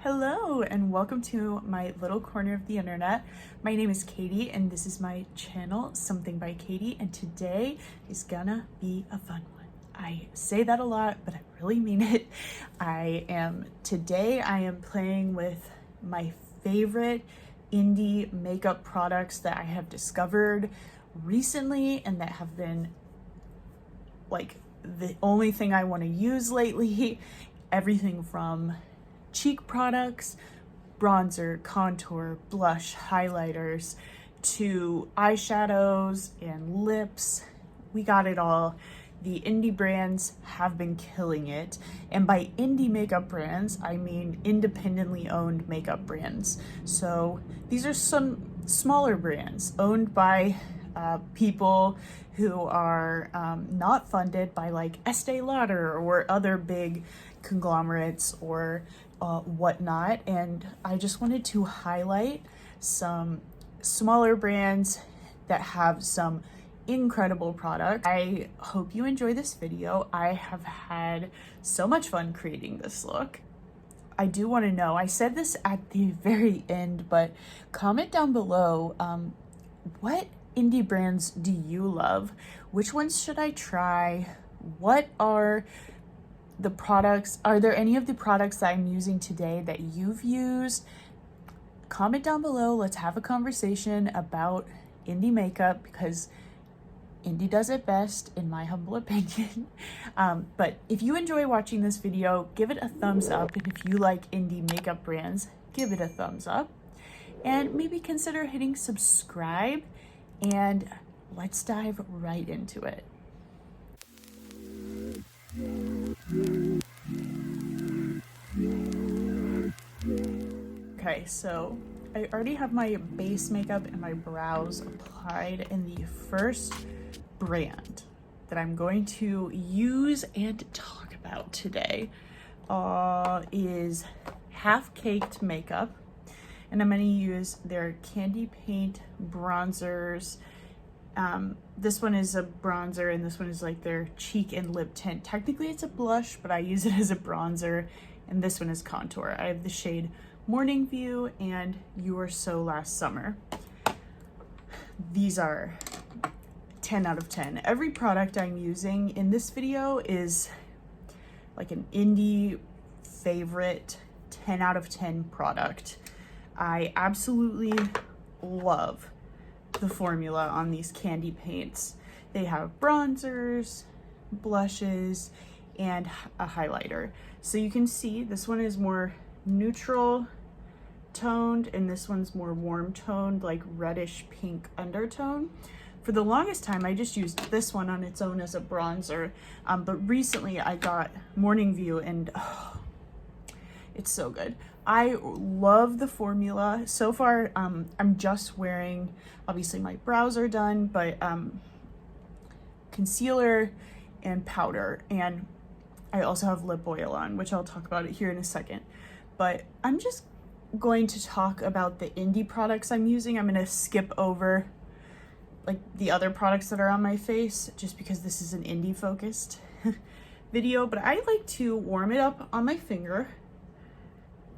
Hello and welcome to my little corner of the internet. My name is Katie and this is my channel, Something by Katie, and today is gonna be a fun one. I say that a lot, but I really mean it. Today I am playing with my favorite indie makeup products that I have discovered recently and that have been like the only thing I want to use lately. Everything from cheek products, bronzer, contour, blush, highlighters, to eyeshadows and lips. We got it all. The indie brands have been killing it. And by indie makeup brands, I mean independently owned makeup brands. So these are some smaller brands owned by people who are not funded by like Estee Lauder or other big conglomerates or whatnot. And I just wanted to highlight some smaller brands that have some incredible products. I hope you enjoy this video. I have had so much fun creating this look. I do want to know, I said this at the very end, but comment down below what indie brands do you love? Which ones should I try? What are the products? Are there any of the products that I'm using today that you've used? Comment down below. Let's have a conversation about indie makeup because indie does it best, in my humble opinion. But if you enjoy watching this video, give it a thumbs up. And if you like indie makeup brands, give it a thumbs up. And maybe consider hitting subscribe. And let's dive right into it. Okay, so I already have my base makeup and my brows applied, and the first brand that I'm going to use and talk about today is Half Caked Makeup. And I'm going to use their candy paint bronzers. This one is a bronzer and this one is like their cheek and lip tint. Technically it's a blush, but I use it as a bronzer. And this one is contour. I have the shade Morning View and You Were So Last Summer. These are 10 out of 10. Every product I'm using in this video is like an indie favorite 10 out of 10 product. I absolutely love the formula on these candy paints. They have bronzers, blushes, and a highlighter. So you can see this one is more neutral toned and this one's more warm toned, like reddish pink undertone. For the longest time, I just used this one on its own as a bronzer. But recently I got Morning View and it's so good. I love the formula. So far, I'm just wearing, obviously my brows are done, but concealer and powder. And I also have lip oil on, which I'll talk about it here in a second. But I'm just going to talk about the indie products I'm using. I'm gonna skip over like the other products that are on my face, just because this is an indie focused video. But I like to warm it up on my finger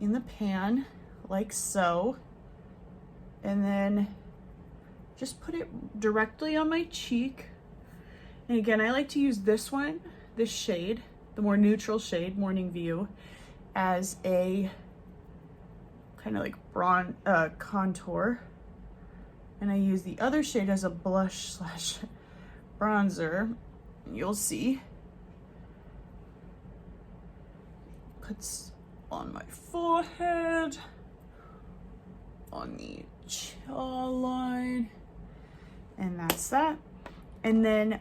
in the pan like so, and then just put it directly on my cheek. And again, I like to use this one, this shade, the more neutral shade, Morning View, as a kind of like contour, and I use the other shade as a blush slash bronzer. You'll see puts on my forehead, on the jawline, and that's that. And then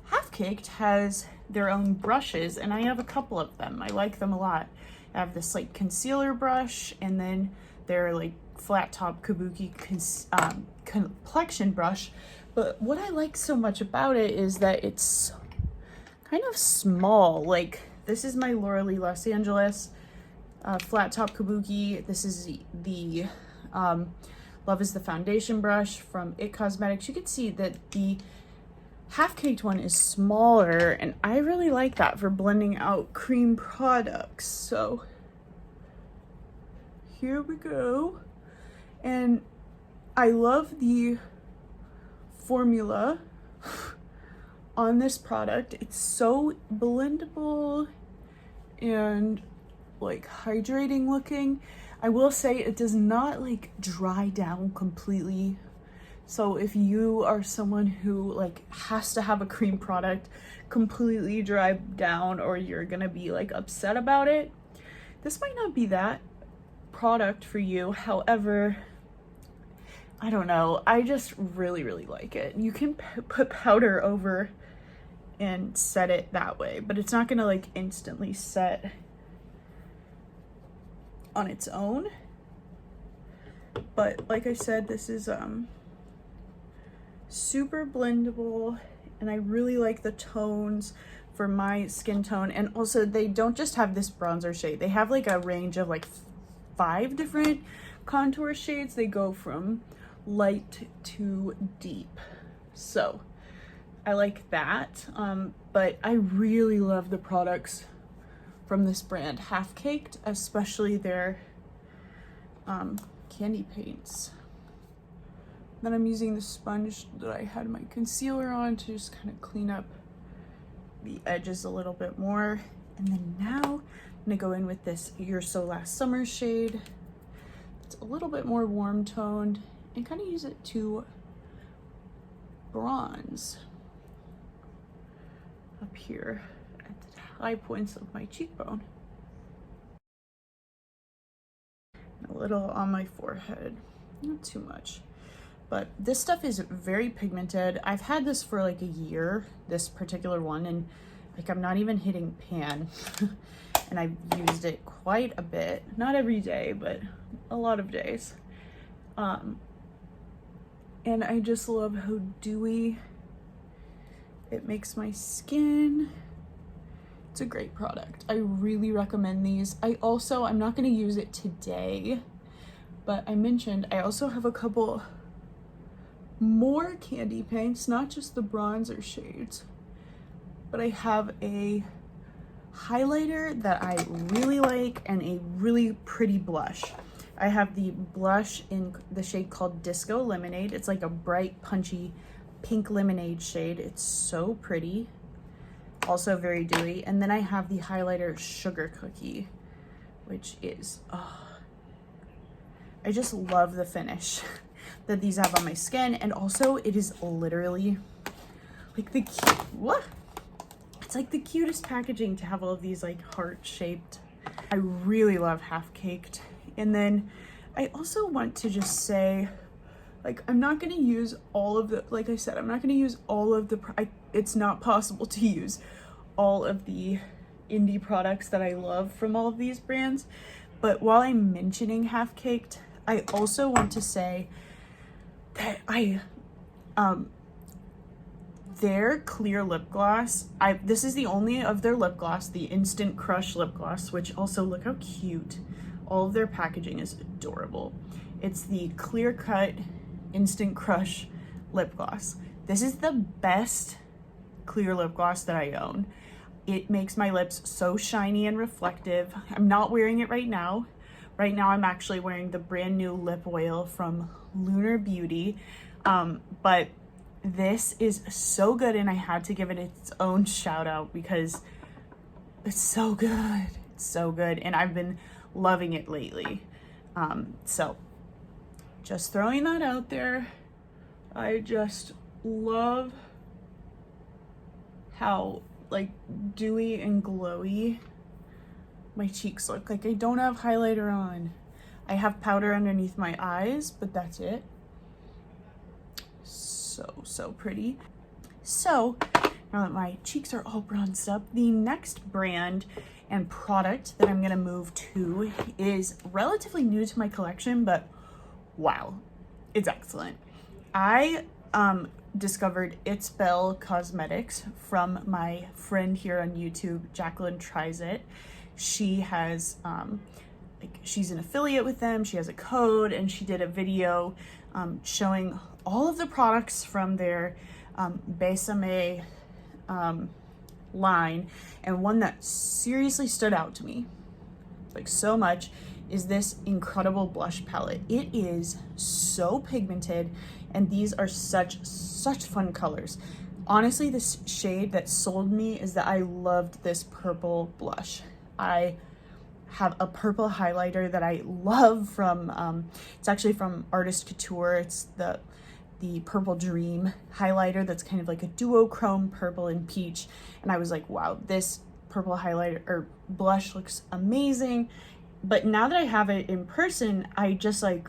Half Caked has their own brushes, and I have a couple of them. I like them a lot. I have this like concealer brush, and then their like flat top kabuki complexion brush. But what I like so much about it is that it's kind of small. Like this is my Laura Lee Los Angeles flat top kabuki. This is the Love is the foundation brush from It Cosmetics. You can see that the Half Caked one is smaller, and I really like that for blending out cream products. So here we go. And I love the formula on this product. It's so blendable and like hydrating looking. I will say it does not like dry down completely. So if you are someone who like has to have a cream product completely dry down, or you're gonna be like upset about it, this might not be that product for you. However, I don't know, I just really like it. You can put powder over and set it that way, but it's not gonna like instantly set on its own. But like I said, this is super blendable, and I really like the tones for my skin tone. And also they don't just have this bronzer shade, they have like a range of like 5 different contour shades. They go from light to deep, so I like that. But I really love the products from this brand, Half Caked, especially their candy paints. Then I'm using the sponge that I had my concealer on to just kind of clean up the edges a little bit more. And then now I'm gonna go in with this You're So Last Summer shade. It's a little bit more warm toned, and kind of use it to bronze up here at the high points of my cheekbone. And a little on my forehead, not too much. But this stuff is very pigmented. I've had this for like a year, this particular one, and like I'm not even hitting pan. And I've used it quite a bit, not every day, but a lot of days. And I just love how dewy it makes my skin. It's a great product. I really recommend these. I'm not gonna use it today, but I mentioned I also have a couple more candy paints, not just the bronzer shades, but I have a highlighter that I really like and a really pretty blush. I have the blush in the shade called Disco Lemonade. It's like a bright, punchy pink lemonade shade. It's so pretty, also very dewy. And then I have the highlighter Sugar Cookie, which is, I just love the finish that these have on my skin. And also it is literally like it's like the cutest packaging to have all of these like heart-shaped. I really love Half Caked. And then I also want to just say, like, I'm not going to use all of the, like I said, I'm not going to use all of the, it's not possible to use all of the indie products that I love from all of these brands. But while I'm mentioning Half Caked, I also want to say that their clear lip gloss, this is the only of their lip gloss, the Instant Crush lip gloss, which also, look how cute. All of their packaging is adorable. It's the Clear Cut Instant Crush lip gloss. This is the best clear lip gloss that I own. It makes my lips so shiny and reflective. I'm not wearing it right now. Right now I'm actually wearing the brand new lip oil from Lunar Beauty. But this is so good, and I had to give it its own shout out because it's so good. It's so good, and I've been loving it lately. So just throwing that out there. I just love how like dewy and glowy my cheeks look. Like, I don't have highlighter on. I have powder underneath my eyes, but that's it. So pretty. So now that my cheeks are all bronzed up, the next brand and product that I'm gonna move to is relatively new to my collection, but wow, it's excellent. I discovered It's Belle Cosmetics from my friend here on YouTube, Jacqueline Tries It. She has she's an affiliate with them. She has a code, and she did a video showing all of the products from their bésame line, and one that seriously stood out to me like so much is this incredible blush palette. It is so pigmented, and these are such fun colors. Honestly, this shade that sold me is that I loved this purple blush. I have a purple highlighter that I love from, it's actually from Artist Couture. It's the Purple Dream highlighter that's kind of like a duochrome purple and peach. And I was like, wow, this purple highlighter or blush looks amazing. But now that I have it in person, I just like,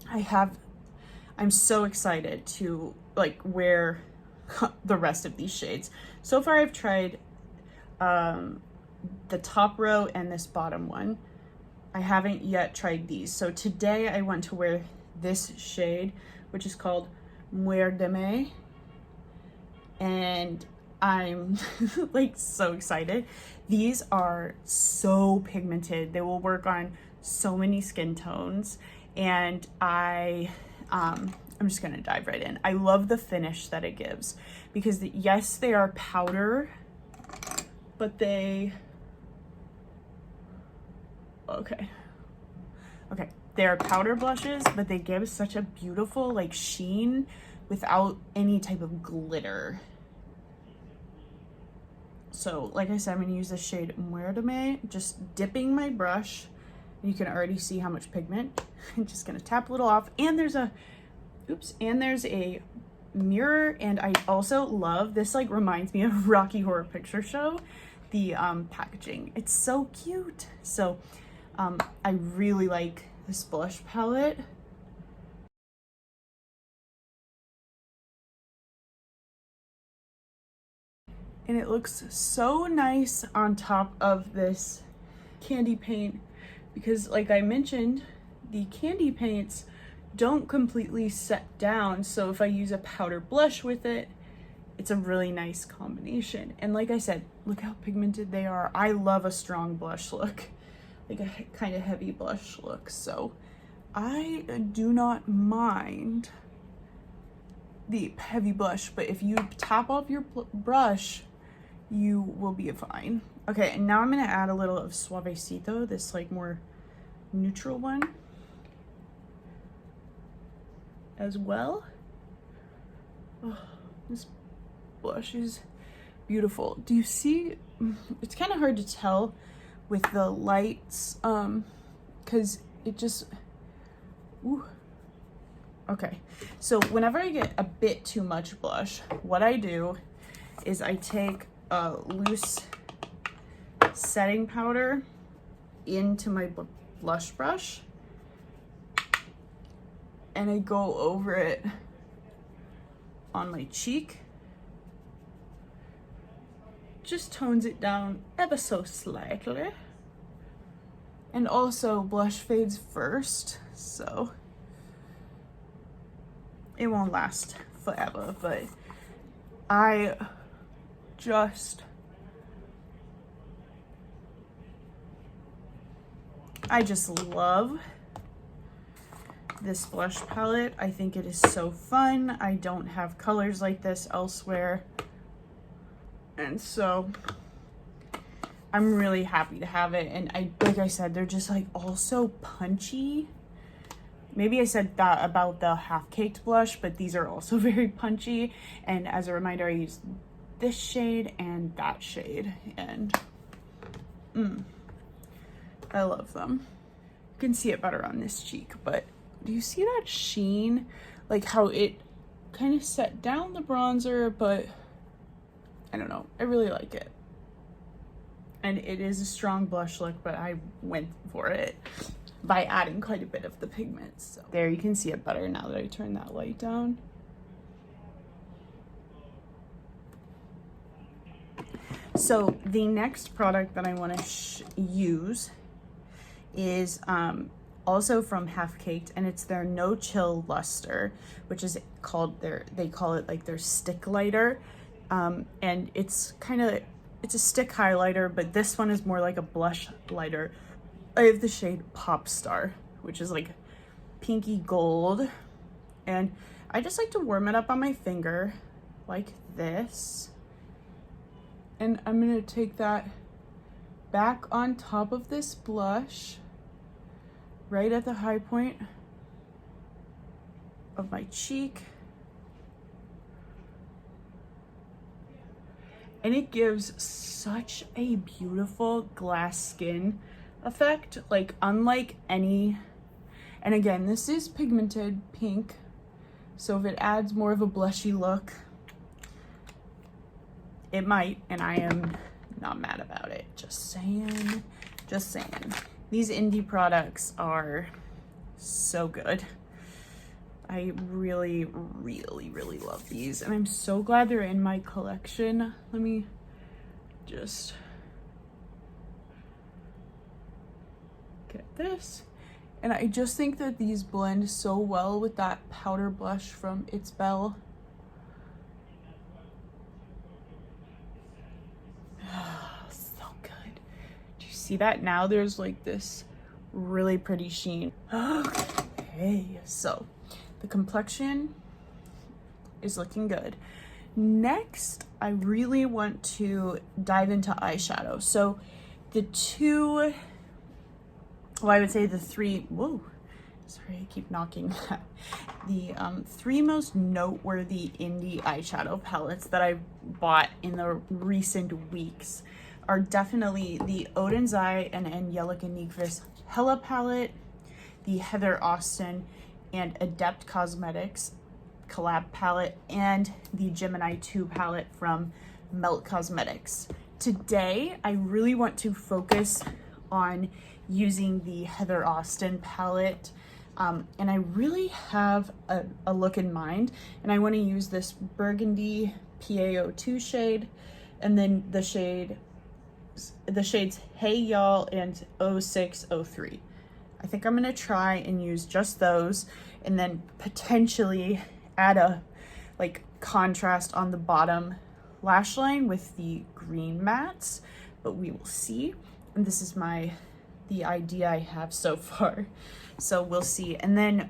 I'm so excited to like wear the rest of these shades. So far I've tried the top row and this bottom one. I haven't yet tried these. So today I want to wear this shade, which is called bésame, and I'm like so excited. These are so pigmented. They will work on so many skin tones, and I'm just gonna dive right in. I love the finish that it gives because yes, they are powder, but they they are powder blushes, but they give such a beautiful like sheen without any type of glitter. So like I said, I'm gonna use the shade bésame, just dipping my brush. You can already see how much pigment. I'm just gonna tap a little off, and there's a mirror, and I also love this, like reminds me of Rocky Horror Picture Show, the packaging. It's so cute. So I really like this blush palette. And it looks so nice on top of this candy paint because like I mentioned, the candy paints don't completely set down. So if I use a powder blush with it, it's a really nice combination. And like I said, look how pigmented they are. I love a strong blush look, like a kind of heavy blush look. So I do not mind the heavy blush, but if you tap off your brush, you will be fine. Okay, and now I'm gonna add a little of Suavecito, this like more neutral one as well. Oh, this blush is beautiful. Do you see? It's kind of hard to tell with the lights because it just, ooh. Okay, so whenever I get a bit too much blush, what I do is I take a loose setting powder into my blush brush and I go over it on my cheek. Just tones it down ever so slightly. And also blush fades first, so it won't last forever, but I just love this blush palette. I think it is so fun. I don't have colors like this elsewhere, and so I'm really happy to have it. And like I said, they're just like all so punchy. Maybe I said that about the half-caked blush, but these are also very punchy. And as a reminder, I used this shade and that shade, and I love them. You can see it better on this cheek, but do you see that sheen? Like how it kind of set down the bronzer, but I don't know, I really like it. And it is a strong blush look, but I went for it by adding quite a bit of the pigments. So there, you can see it better now that I turned that light down. So the next product that I want to use is also from Half Caked, and it's their No Chill Luster, which is called they call it like their stick lighter, and it's a stick highlighter, but this one is more like a blush lighter. I have the shade Pop Star, which is like pinky gold, and I just like to warm it up on my finger like this, and I'm gonna take that back on top of this blush right at the high point of my cheek. And it gives such a beautiful glass skin effect, like unlike any, and again, this is pigmented pink, so if it adds more of a blushy look, it might, and I am not mad about it. Just saying, just saying. These indie products are so good. I really, really, really love these, and I'm so glad they're in my collection. Let me just get this. And I just think that these blend so well with that powder blush from It's Belle. So good. Do you see that? Now there's like this really pretty sheen. Okay, so the complexion is looking good. Next, I really want to dive into eyeshadow. So the two, well, I would say the three, whoa, sorry, I keep knocking that. The three most noteworthy indie eyeshadow palettes that I've bought in the recent weeks are definitely the Oden's Eye and Angelica nyqvist Hela palette, the Heather Austin and Adept Cosmetics collab palette, and the Gemini 2 palette from Melt Cosmetics. Today, I really want to focus on using the Heather Austin palette, and I really have a look in mind, and I want to use this burgundy PaO2 shade, and then the shades Hey Y'all and 0603. I think I'm gonna try and use just those, and then potentially add a like contrast on the bottom lash line with the green mattes, but we will see. And this is the idea I have so far, so we'll see. And then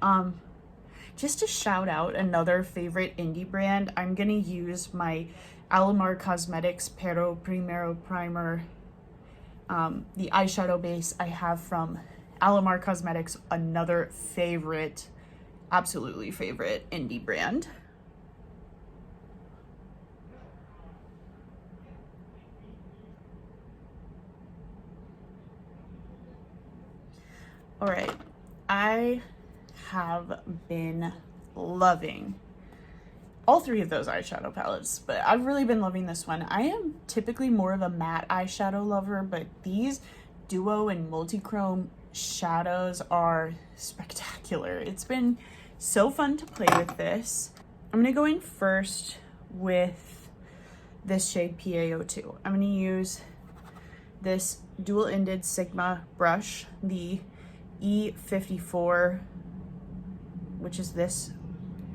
just to shout out another favorite indie brand, I'm gonna use my Alamar Cosmetics Primero primer, the eyeshadow base I have from Alamar Cosmetics, another favorite, absolutely favorite indie brand. All right, I have been loving all three of those eyeshadow palettes, but I've really been loving this one. I am typically more of a matte eyeshadow lover, but these duo and multi-chrome shadows are spectacular. It's been so fun to play with this. I'm gonna go in first with this shade PaO2. I'm gonna use this dual-ended Sigma brush, the E54, which is this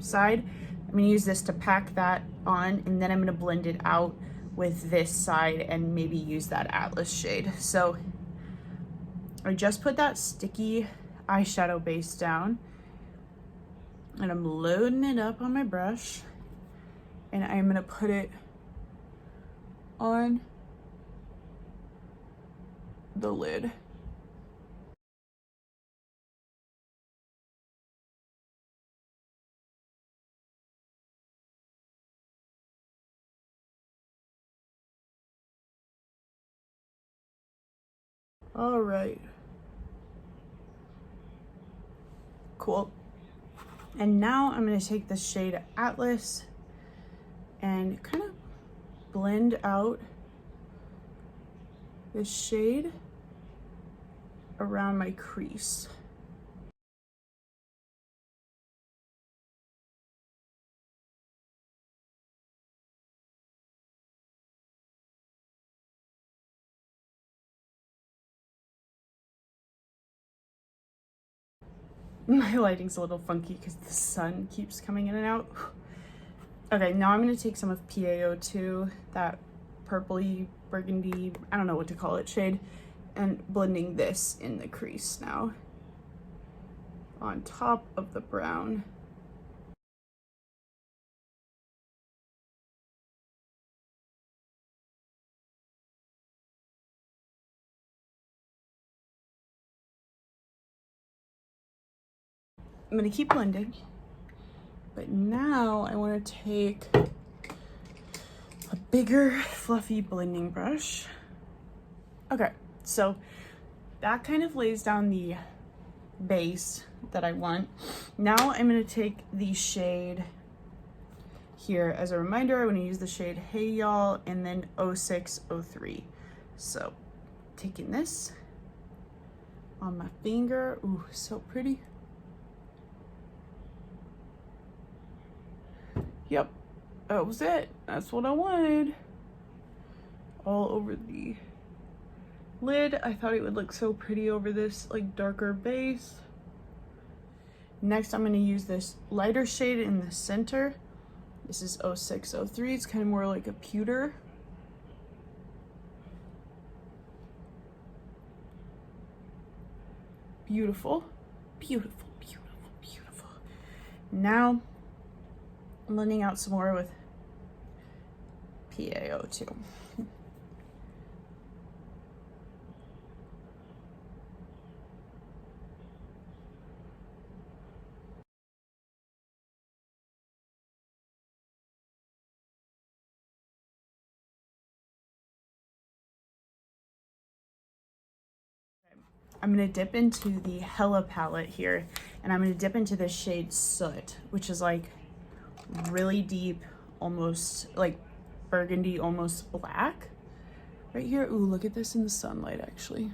side. I'm gonna use this to pack that on, and then I'm gonna blend it out with this side and maybe use that Atlas shade. So I just put that sticky eyeshadow base down, and I'm loading it up on my brush, and I'm gonna put it on the lid. All right. Cool. And now I'm going to take the shade Atlas and kind of blend out this shade around my crease. My lighting's a little funky because the sun keeps coming in and out. Okay, now I'm going to take some of PaO2, that purpley, burgundy, I don't know what to call it, shade, and blending this in the crease now on top of the brown. I'm gonna keep blending, but now I want to take a bigger fluffy blending brush. Okay, so that kind of lays down the base that I want. Now I'm going to take the shade here. As a reminder, I want to use the shade Hey Y'all and then 0603. So taking this on my finger. Ooh, so pretty. Yep, that was it. That's what I wanted. All over the lid. I thought it would look so pretty over this like darker base. Next, I'm going to use this lighter shade in the center. This is 0603. It's kind of more like a pewter. Beautiful, beautiful, beautiful, beautiful. Now, I'm blending out some more with PaO2. I'm going to dip into the Hela palette here, and I'm going to dip into the shade Soot, which is like really deep, almost like burgundy, almost black. Right here. Ooh, look at this in the sunlight, actually.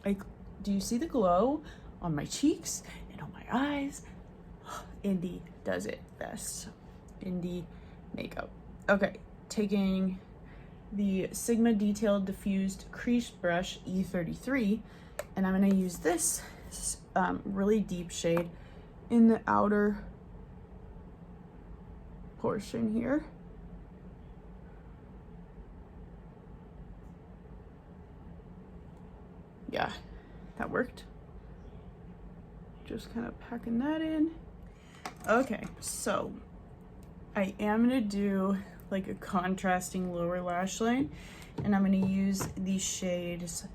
Like, do you see the glow on my cheeks and on my eyes? Indie does it best. Indie makeup. Okay, taking the Sigma Detailed Diffused Crease Brush E33, and I'm going to use this really deep shade in the outer portion here. Yeah, that worked. Just kind of packing that in. Okay, so I am going to do like a contrasting lower lash line, and I'm going to use these shades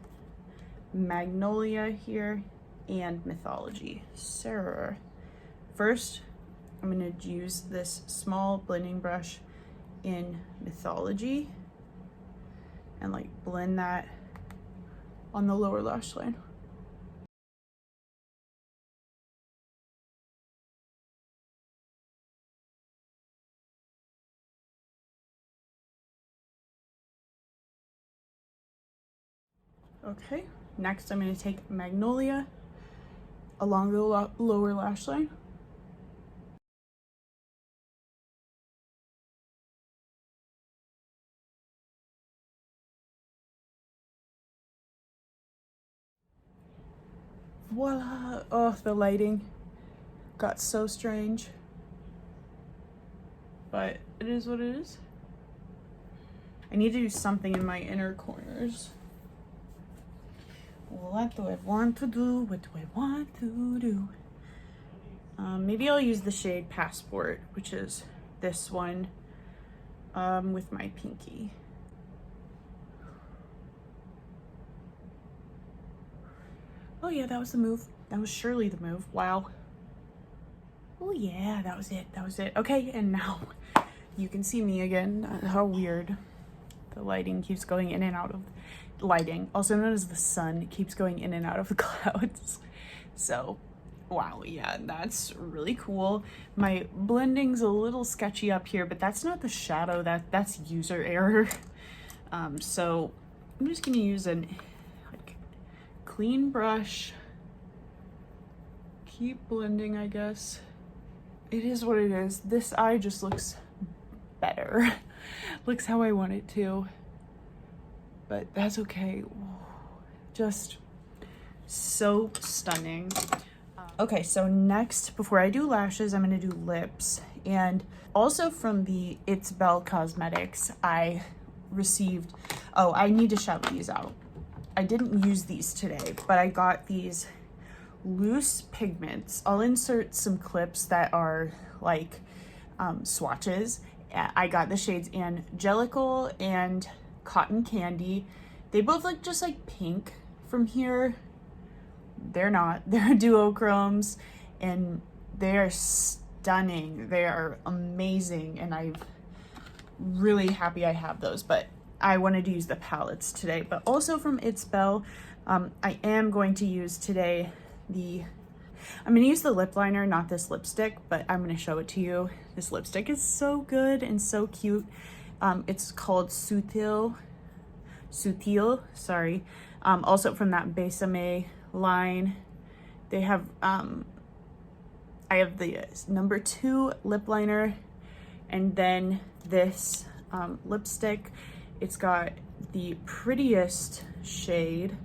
Magnolia here and Mythology. So first, I'm going to use this small blending brush in Mythology and like blend that on the lower lash line. Okay, next I'm going to take Magnolia along the lower lash line. Voila! Oh, the lighting got so strange. But it is what it is. I need to do something in my inner corners. What do I want to do? What do I want to do? Maybe I'll use the shade Passport, which is this one, with my pinky. Oh yeah, that was the move. That was surely the move. Wow. Oh yeah, that was it. That was it. Okay, and now you can see me again. How weird. The lighting keeps going in and out of lighting, also known as the sun, keeps going in and out of the clouds. So, wow, yeah, that's really cool. My blending's a little sketchy up here, but that's not the shadow, that's user error. So I'm just gonna use an like clean brush, keep blending, I guess. It is what it is. This eye just looks better. Looks how I want it to, but that's okay. Just so stunning. Okay, so next, before I do lashes, I'm gonna do lips. And also from the It's Belle Cosmetics, I received, oh, I need to shout these out. I didn't use these today, but I got these loose pigments. I'll insert some clips that are like swatches. I got the shades Angelical and Cotton Candy. They both look just like pink from here, they're not. They're duochromes, and they are stunning. They are amazing, and I'm really happy I have those, but I wanted to use the palettes today. But also from It's Belle, I am going to use today I'm going to use the lip liner, not this lipstick, but I'm going to show it to you. This lipstick is so good and so cute. It's called Sutil, sorry. Also from that Bésame line. They have, I have the number 2 lip liner, and then this lipstick. It's got the prettiest shade,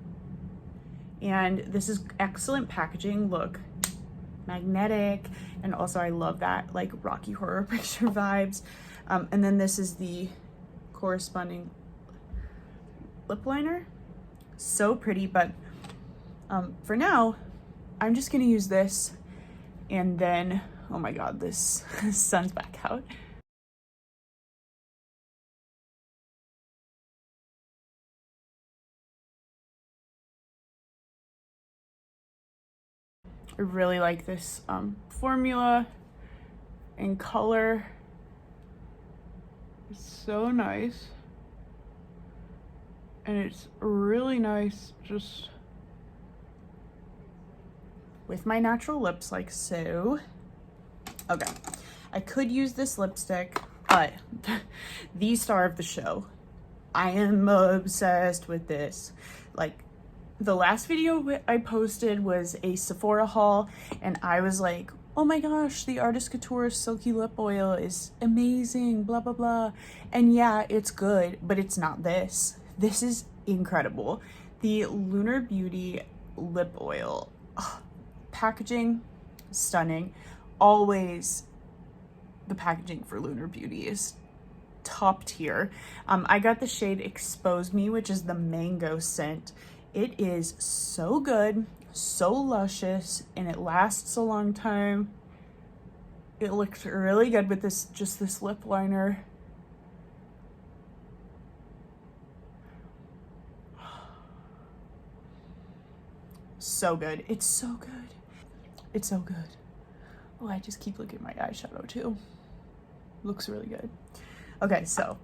and this is excellent packaging. Look, magnetic, and also I love that like Rocky Horror Picture vibes. And then this is the corresponding lip liner. So pretty, but for now I'm just gonna use this, and then oh my god, this sun's back out. I really like this formula and color. It's so nice, and it's really nice just with my natural lips, like so. Okay, I could use this lipstick, but the star of the show, I am obsessed with this. Like, the last video I posted was a Sephora haul, and I was like, oh my gosh, the Artist Couture Silky Lip Oil is amazing, blah, blah, blah. And yeah, it's good, but it's not this. This is incredible. The Lunar Beauty Lip Oil. Ugh, packaging, stunning. Always the packaging for Lunar Beauty is top tier. I got the shade Expose Me, which is the mango scent. It is so good, so luscious, and it lasts a long time. It looks really good with this, just this lip liner. So good. It's so good. It's so good. Oh, I just keep looking at my eyeshadow too. Looks really good. Okay, so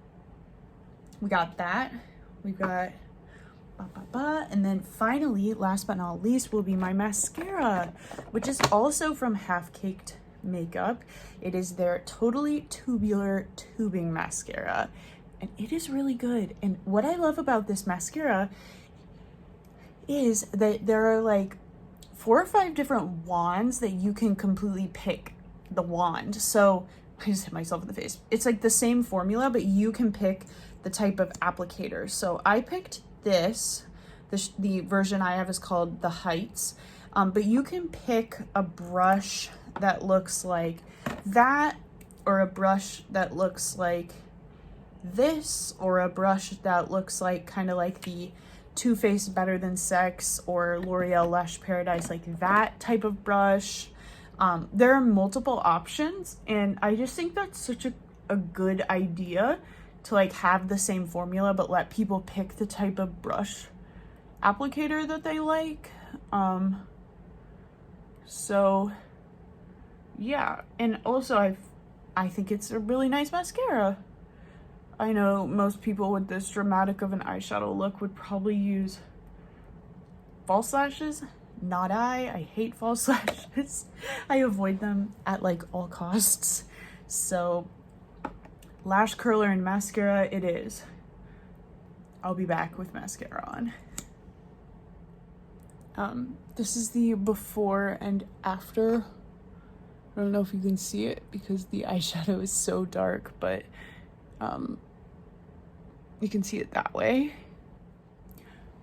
we got that. We've got and then finally, last but not least, will be my mascara, which is also from Half Caked Makeup. It is their Totally Tubular Tubing Mascara, and it is really good. And what I love about this mascara is that there are like 4 or 5 different wands that you can completely pick the wand. So I just hit myself in the face. It's like the same formula, but you can pick the type of applicator. So I picked this. The version I have is called the Heights, but you can pick a brush that looks like that, or a brush that looks like this, or a brush that looks like kind of like the Too Faced Better Than Sex or L'Oreal Lash Paradise, like that type of brush. There are multiple options, and I just think that's such a good idea to like have the same formula but let people pick the type of brush applicator that they like. So yeah, and also I think it's a really nice mascara. I know most people with this dramatic of an eyeshadow look would probably use false lashes. Not I hate false lashes. I avoid them at like all costs. So lash curler and mascara it is. I'll be back with mascara on. This is the before and after. I don't know if you can see it because the eyeshadow is so dark, but you can see it that way.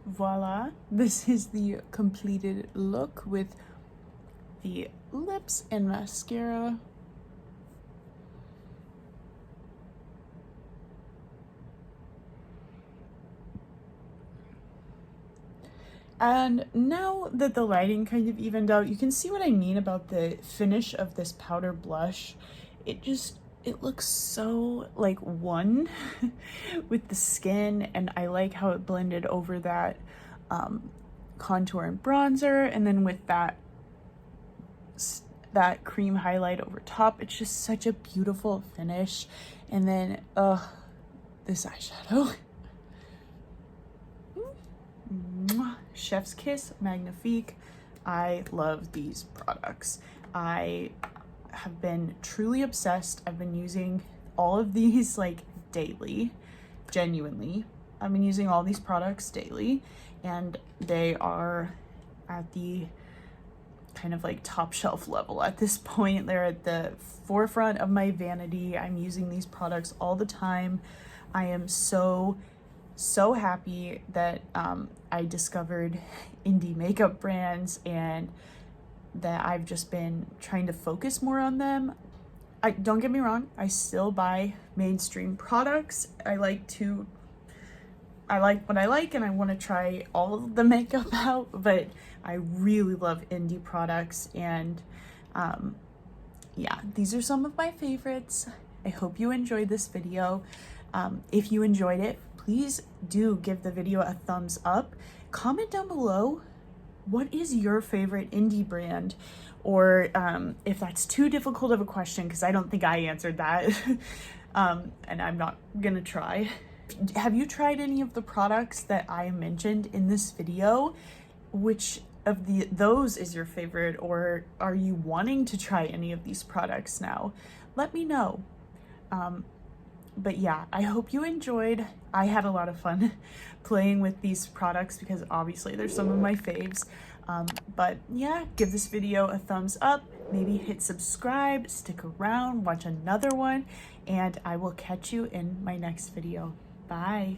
Voila, this is the completed look with the lips and mascara. And now that the lighting kind of evened out, you can see what I mean about the finish of this powder blush. It looks so like one with the skin, and I like how it blended over that contour and bronzer, and then with that cream highlight over top, it's just such a beautiful finish. And then this eyeshadow, chef's kiss, magnifique. I love these products. I have been truly obsessed. I've been using all of these like daily, genuinely. I've been using all these products daily, and they are at the kind of like top shelf level at this point. They're at the forefront of my vanity. I'm using these products all the time. I am so happy that I discovered indie makeup brands and that I've just been trying to focus more on them. Don't get me wrong, I still buy mainstream products. I like what I like, and I want to try all of the makeup out, but I really love indie products, and yeah, these are some of my favorites. I hope you enjoyed this video. If you enjoyed it, please do give the video a thumbs up. Comment down below, what is your favorite indie brand? Or if that's too difficult of a question, because I don't think I answered that, and I'm not gonna try. Have you tried any of the products that I mentioned in this video? Which of those is your favorite, or are you wanting to try any of these products now? Let me know. But yeah, I hope you enjoyed. I had a lot of fun playing with these products because obviously they're some of my faves. But yeah, give this video a thumbs up, maybe hit subscribe, stick around, watch another one, and I will catch you in my next video. Bye.